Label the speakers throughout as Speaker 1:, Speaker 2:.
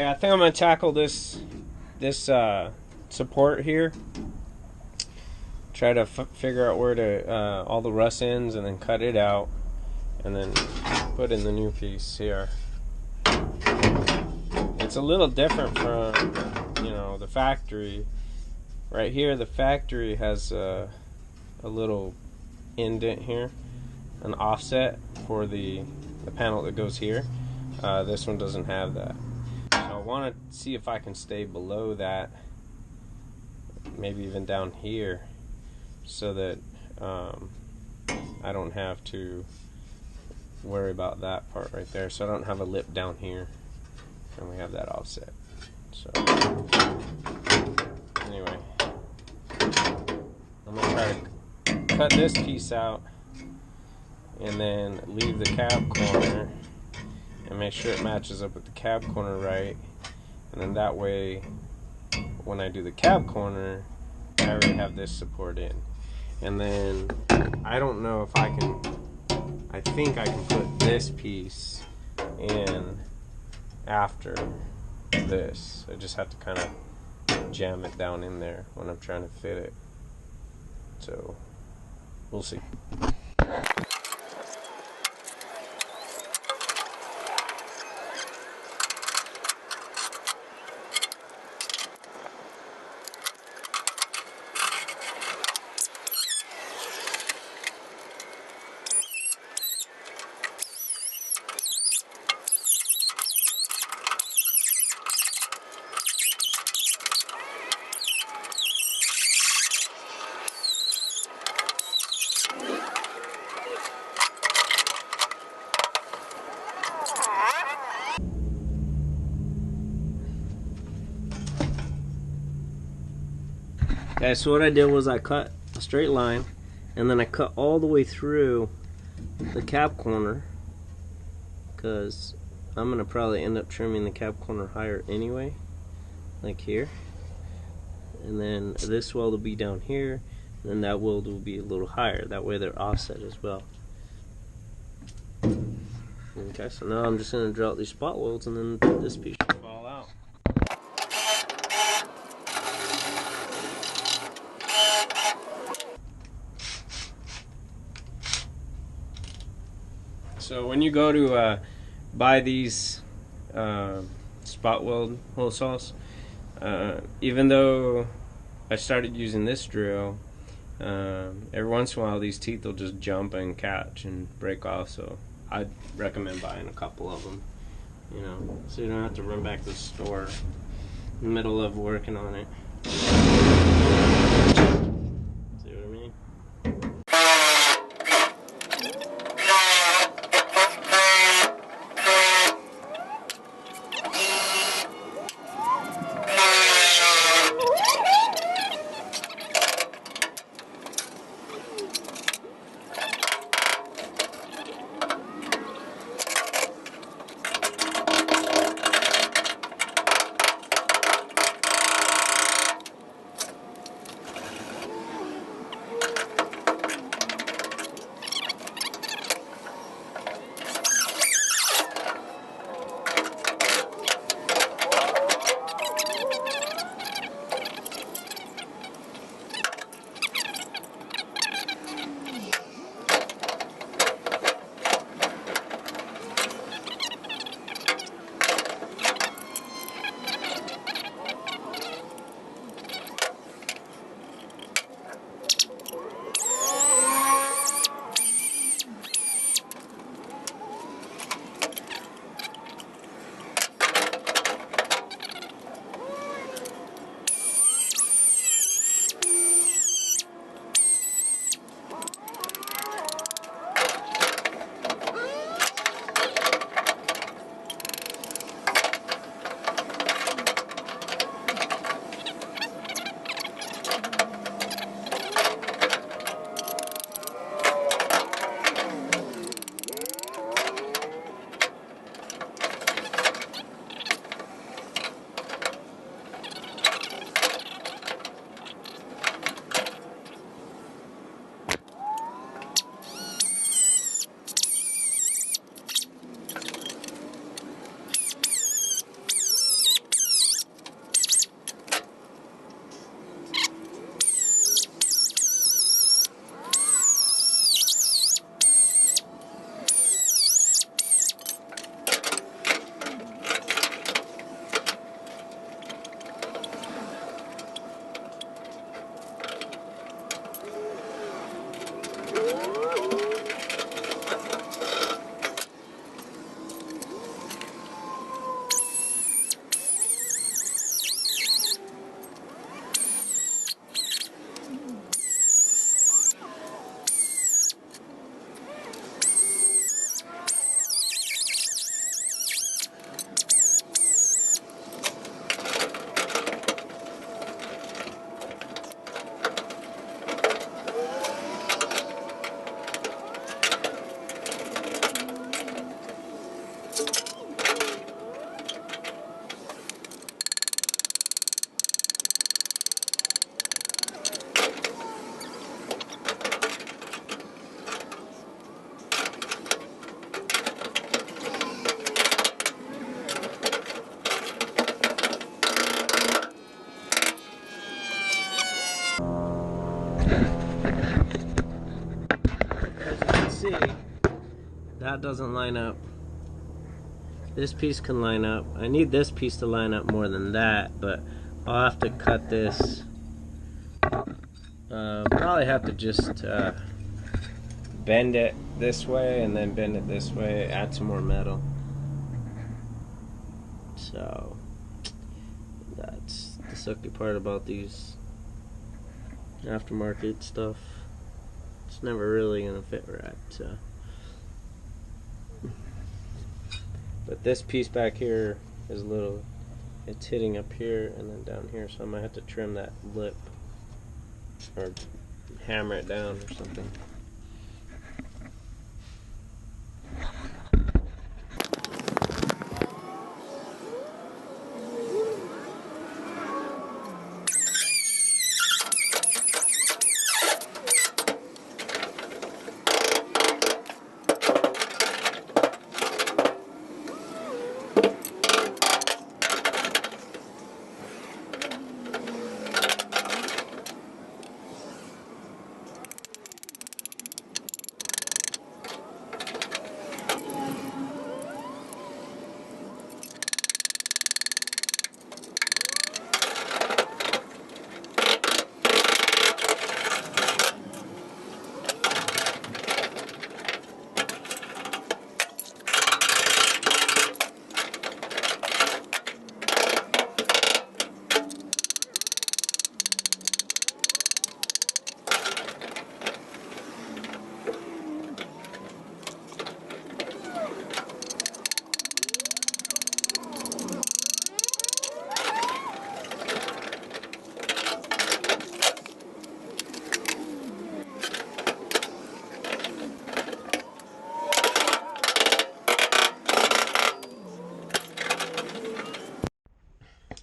Speaker 1: Okay, I think I'm gonna tackle this support here. Try to figure out where to all the rust ends, and then cut it out, and then put in the new piece here. It's a little different from, you know, the factory. Right here, the factory has a little indent here, an offset for the panel that goes here. This one doesn't have that. So I want to see if I can stay below that, maybe even down here, so that I don't have to worry about that part right there. So I don't have a lip down here, and we have that offset. So anyway, I'm gonna try to cut this piece out and then leave the cab corner and make sure it matches up with the cab corner right, and then that way when I do the cab corner I already have this support in. And then I don't know if I think I can put this piece in after this. I just have to kind of jam it down in there when I'm trying to fit it. So we'll see. Okay, so what I did was I cut a straight line, and then I cut all the way through the cab corner, because I'm going to probably end up trimming the cab corner higher anyway, like here. And then this weld will be down here, and then that weld will be a little higher. That way they're offset as well. Okay, so now I'm just going to draw out these spot welds, and then this piece should fall out. So when you go to buy these spot weld hole saws, even though I started using this drill, every once in a while these teeth will just jump and catch and break off. So I'd recommend buying a couple of them, you know, so you don't have to run back to the store in the middle of working on it. See what I mean? that doesn't line up. This piece can line up. I need this piece to line up more than that, but I'll have to cut this. Probably have to just bend it this way and then bend it this way, add some more metal. So that's the sucky part about these aftermarket stuff. It's never really gonna fit right. So. But this piece back here is a little, it's hitting up here and then down here, so I might have to trim that lip or hammer it down or something.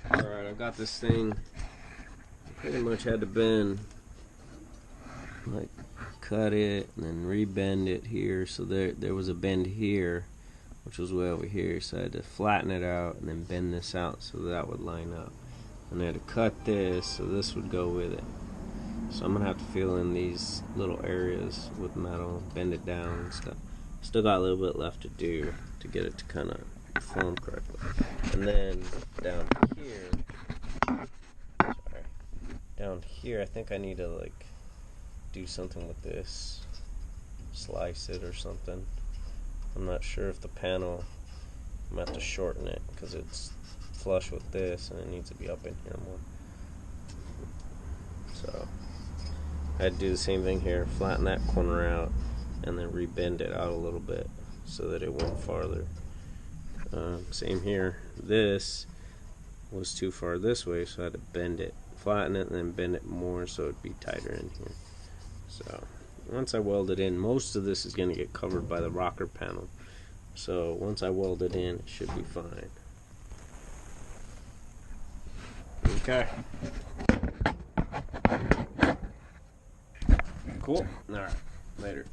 Speaker 1: Alright, I got this thing pretty much had to bend, like cut it and then rebend it here, so there was a bend here which was way over here, so I had to flatten it out and then bend this out so that would line up, and I had to cut this so this would go with it. So I'm gonna have to fill in these little areas with metal, bend it down and stuff. Still got a little bit left to do to get it to kind of form correctly. And then down here I think I need to like do something with this, slice it or something. I'm not sure if the panel, I'm gonna have to shorten it because it's flush with this and it needs to be up in here more. So I had to do the same thing here, flatten that corner out and then rebend it out a little bit so that it went farther. Same here, this was too far this way, so I had to bend it, flatten it, and then bend it more so it'd be tighter in here. So once I weld it in, most of this is going to get covered by the rocker panel, so once I weld it in, it should be fine. Okay. Cool. Alright, later.